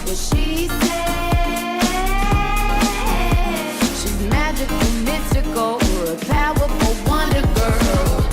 what she said. She's magical, mystical, or a powerful wonder girl.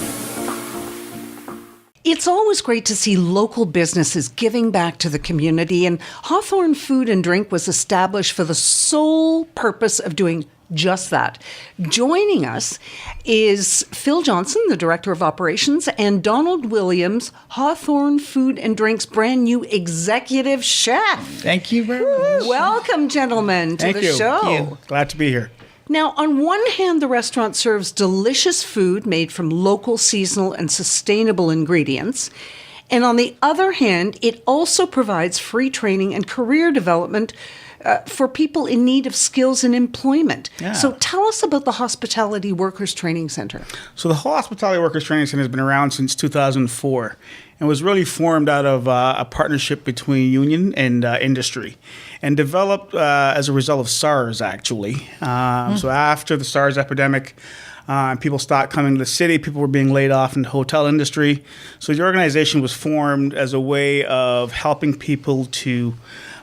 It's always great to see local businesses giving back to the community, and Hawthorne Food and Drink was established for the sole purpose of doing just that. Joining us is Phil Johnson, the Director of Operations, and Donald Williams, Hawthorne Food and Drink's brand new Executive Chef. Thank you very much. Welcome, gentlemen, to the show. Thank you. Glad to be here. Now, on one hand, the restaurant serves delicious food made from local, seasonal, and sustainable ingredients. And on the other hand, it also provides free training and career development for people in need of skills and employment. Yeah. So tell us about the Hospitality Workers Training Center. So the Hospitality Workers Training Center has been around since 2004 and was really formed out of a partnership between union and industry and developed as a result of SARS, actually. So after the SARS epidemic, people stopped coming to the city. People were being laid off in the hotel industry. So the organization was formed as a way of helping people to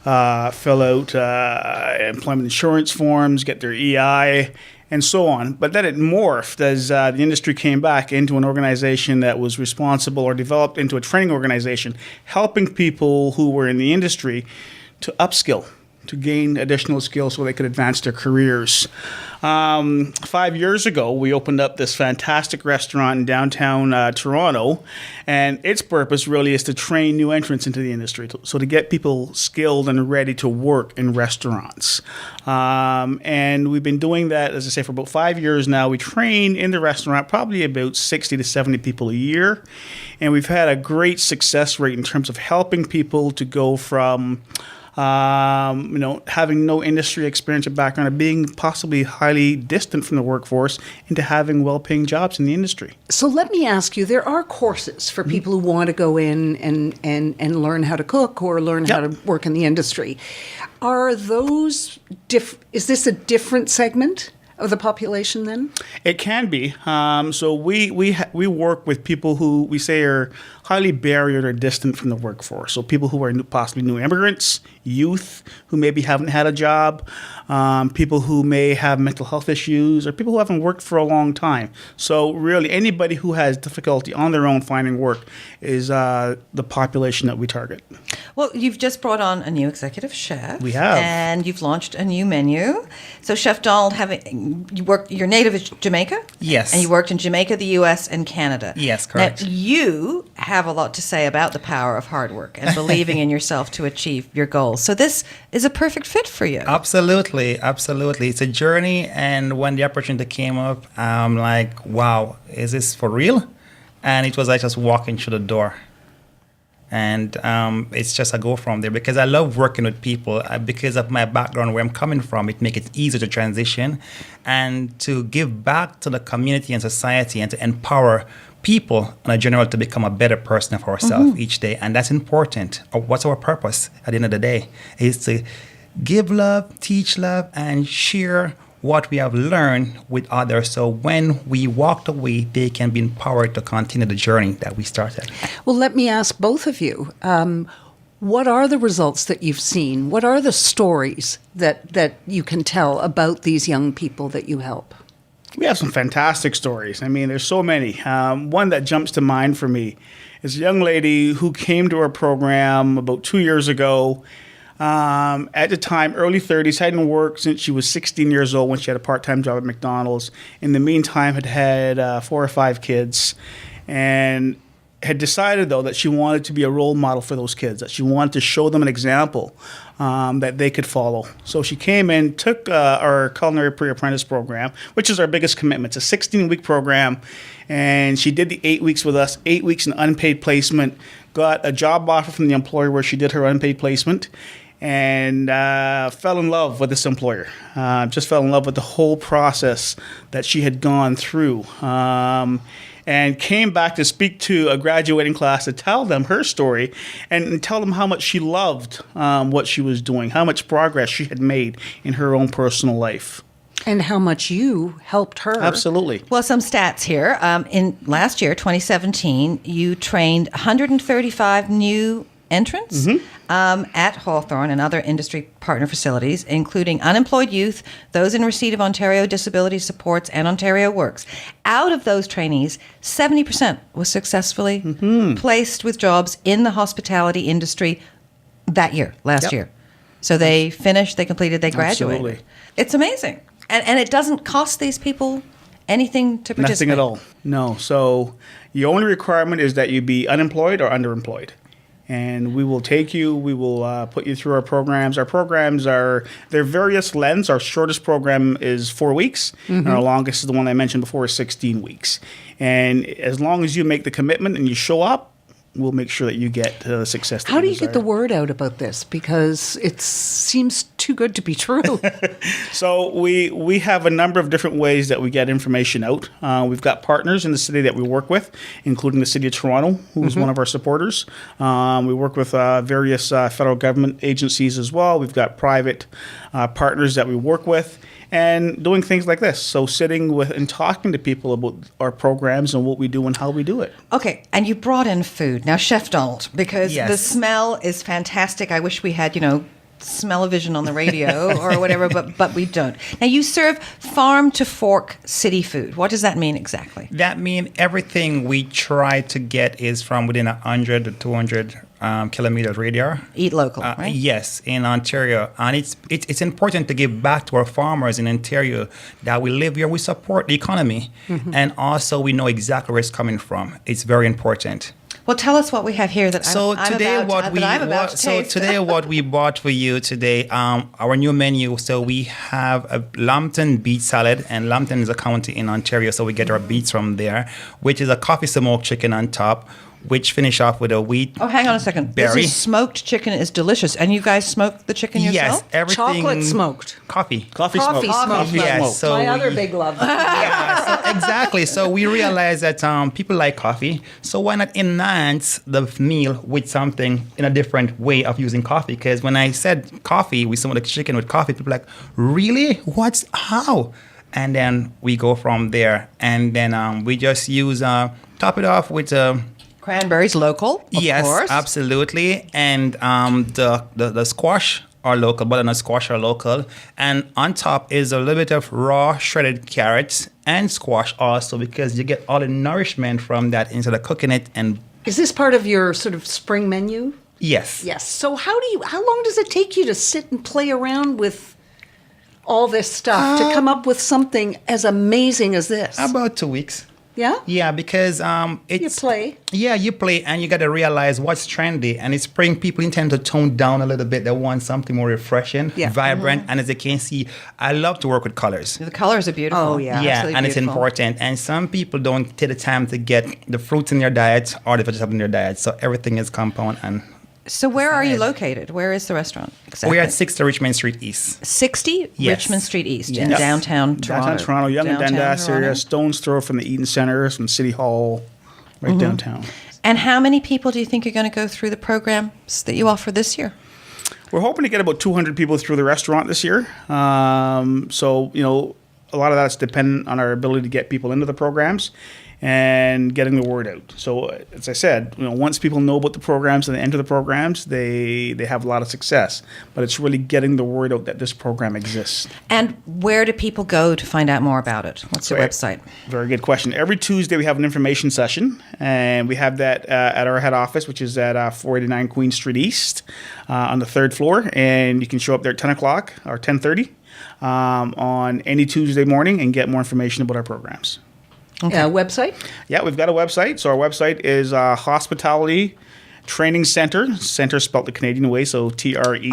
fill out employment insurance forms, get their EI, and so on. But then it morphed as the industry came back into an organization that was responsible, or developed into a training organization, helping people who were in the industry to upskill, to gain additional skills so they could advance their careers. 5 years ago, we opened up this fantastic restaurant in downtown Toronto, and its purpose really is to train new entrants into the industry, so to get people skilled and ready to work in restaurants. And we've been doing that, as I say, for about 5 years now. We train in the restaurant probably about 60 to 70 people a year, and we've had a great success rate in terms of helping people to go from having no industry experience or background, or being possibly highly distant from the workforce, into having well-paying jobs in the industry. So let me ask you, there are courses for people who want to go in and learn how to cook or learn how to work in the industry. Are those, is this a different segment of the population then? It can be. So we work with people who we say are highly barriered or distant from the workforce. So people who are possibly new immigrants, youth who maybe haven't had a job, people who may have mental health issues, or people who haven't worked for a long time. So really anybody who has difficulty on their own finding work is the population that we target. Well, you've just brought on a new executive chef. We have. And you've launched a new menu. So Chef Donald, you're native of Jamaica? Yes. And you worked in Jamaica, the U.S., and Canada. Yes, correct. Now, you have a lot to say about the power of hard work and believing in yourself to achieve your goals. So this is a perfect fit for you. Absolutely. It's a journey, and when the opportunity came up, I'm like, wow, is this for real? And it was like just walking through the door. And it's just a go from there, because I love working with people. Because of my background, where I'm coming from, it makes it easier to transition and to give back to the community and society, and to empower people in general to become a better person of ourselves each day. And that's important. What's our purpose at the end of the day? Is to give love, teach love, and share what we have learned with others, so when we walked away, they can be empowered to continue the journey that we started. Well, let me ask both of you, what are the results that you've seen? What are the stories that you can tell about these young people that you help? We have some fantastic stories. I mean, there's so many. One that jumps to mind for me is a young lady who came to our program about 2 years ago. At the time, early 30s, hadn't worked since she was 16 years old when she had a part-time job at McDonald's. In the meantime, had 4 or 5 kids, and had decided, though, that she wanted to be a role model for those kids, that she wanted to show them an example that they could follow. So she came in, took our Culinary Apprentice program, which is our biggest commitment. It's a 16-week program, and she did the 8 weeks with us, 8 weeks in unpaid placement, got a job offer from the employer where she did her unpaid placement, and fell in love with this employer. Just fell in love with the whole process that she had gone through. And came back to speak to a graduating class to tell them her story and tell them how much she loved what she was doing, how much progress she had made in her own personal life. And how much you helped her. Absolutely. Well, some stats here. In last year, 2017, you trained 135 new entrance at Hawthorne and other industry partner facilities, including unemployed youth, those in receipt of Ontario Disability Supports and Ontario Works. Out of those trainees, 70% was successfully placed with jobs in the hospitality industry that year, last year. So they finished, they completed, they graduated. Absolutely. It's amazing. And it doesn't cost these people anything to participate. Nothing at all. No. So your only requirement is that you be unemployed or underemployed. And we will take you, we will put you through our programs. Our programs are, they're various lengths. Our shortest program is 4 weeks. And our longest is the one I mentioned before, is 16 weeks. And as long as you make the commitment and you show up, we'll make sure that you get the success that How do you desire. get the word out about this? Because it seems too good to be true. So we have a number of different ways that we get information out. We've got partners in the city that we work with, including the City of Toronto, who is one of our supporters. We work with various federal government agencies as well. We've got private partners that we work with, and doing things like this. So sitting with and talking to people about our programs and what we do and how we do it. Okay, and you brought in food. Now, Chef Donald, because Yes. the smell is fantastic. I wish we had, smell-o-vision on the radio or whatever, but we don't. Now, you serve farm-to-fork city food. What does that mean exactly? That means everything we try to get is from within 100 to 200 kilometers radius. Eat local, right? Yes, in Ontario. And it's important to give back to our farmers in Ontario that we live here, we support the economy, and also we know exactly where it's coming from. It's very important. Well, tell us what we have here that So I'm today, about to taste. today, what we bought for you today, our new menu. So we have a Lambton beet salad, and Lambton is a county in Ontario, so we get our beets from there, which is a coffee smoked chicken on top, which finish off with a wheat. Oh, hang on a second. berry. This is smoked chicken is delicious. And you guys smoke the chicken yourself? Yes, everything. Chocolate smoked. Coffee. Coffee Coffee smoke. smoke. Yes, smoke. so My other we- big love. Yeah, so exactly. So we realized that people like coffee. So why not enhance the meal with something in a different way of using coffee? Because when I said coffee, we saw the chicken with coffee, people are like, really? How? And then we go from there. And then we just use, top it off with... Cranberries local, of yes, course. absolutely. And the squash are local, butternut squash are local. And on top is a little bit of raw shredded carrots and squash also, because you get all the nourishment from that instead of cooking it. And Is this part of your sort of spring menu? yes. Yes. So how long does it take you to sit and play around with all this stuff to come up with something as amazing as this? About 2 weeks. Yeah? Yeah, because it's... You play. Yeah, you play, and you got to realize what's trendy. And it's bringing people intend to tone down a little bit. They want something more refreshing, Yeah. vibrant. And as you can see, I love to work with colors. The colors are beautiful. Oh, yeah. Yeah, Absolutely and it's beautiful. important. And some people don't take the time to get the fruits in their diet or the vegetables in their diet. So everything is compound. And So where are you Right. located? Where is the restaurant? Exactly. we're at 60 Richmond Street East. 60 Yes. Richmond Street East in Yes. downtown Toronto. Downtown Toronto, Yonge and Downtown Dundas Toronto. area, stone's throw from the Eaton Centre, from City Hall, right downtown. And how many people do you think are going to go through the programs that you offer this year? We're hoping to get about 200 people through the restaurant this year. So, a lot of that's dependent on our ability to get people into the programs and getting the word out. So, as I said, once people know about the programs and they enter the programs, they have a lot of success. But it's really getting the word out that this program exists. And where do people go to find out more about it? What's your Right. website? Very good question. Every Tuesday we have an information session, and we have that at our head office, which is at 489 Queen Street East on the 3rd floor. And you can show up there at 10 o'clock or 10:30 on any Tuesday morning and get more information about our programs. Website? Yeah, we've got a website. So our website is Hospitality Training Center, center spelled the Canadian way, so TRE.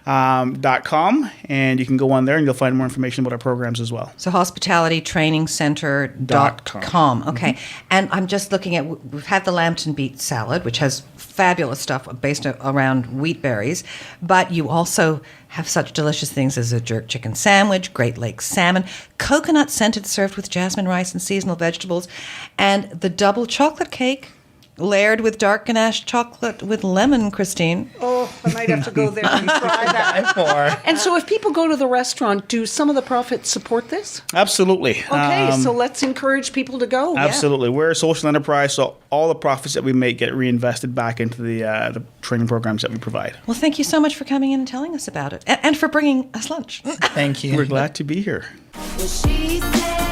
.com, and you can go on there and you'll find more information about our programs as well. So hospitalitytrainingcenter.com. Okay. And I'm just looking at, we've had the Lambton beet salad, which has fabulous stuff based around wheat berries, but you also have such delicious things as a jerk chicken sandwich, Great Lakes salmon, coconut scented served with jasmine rice and seasonal vegetables, and the double chocolate cake layered with dark ganache chocolate with lemon, Christine. Oh. Oh, I might have to go there and try that. And so if people go to the restaurant, do some of the profits support this? Absolutely. Okay, so let's encourage people to go. Absolutely. We're a social enterprise, so all the profits that we make get reinvested back into the training programs that we provide. Well, thank you so much for coming in and telling us about it, and for bringing us lunch. Thank you. We're glad to be here. Well, she said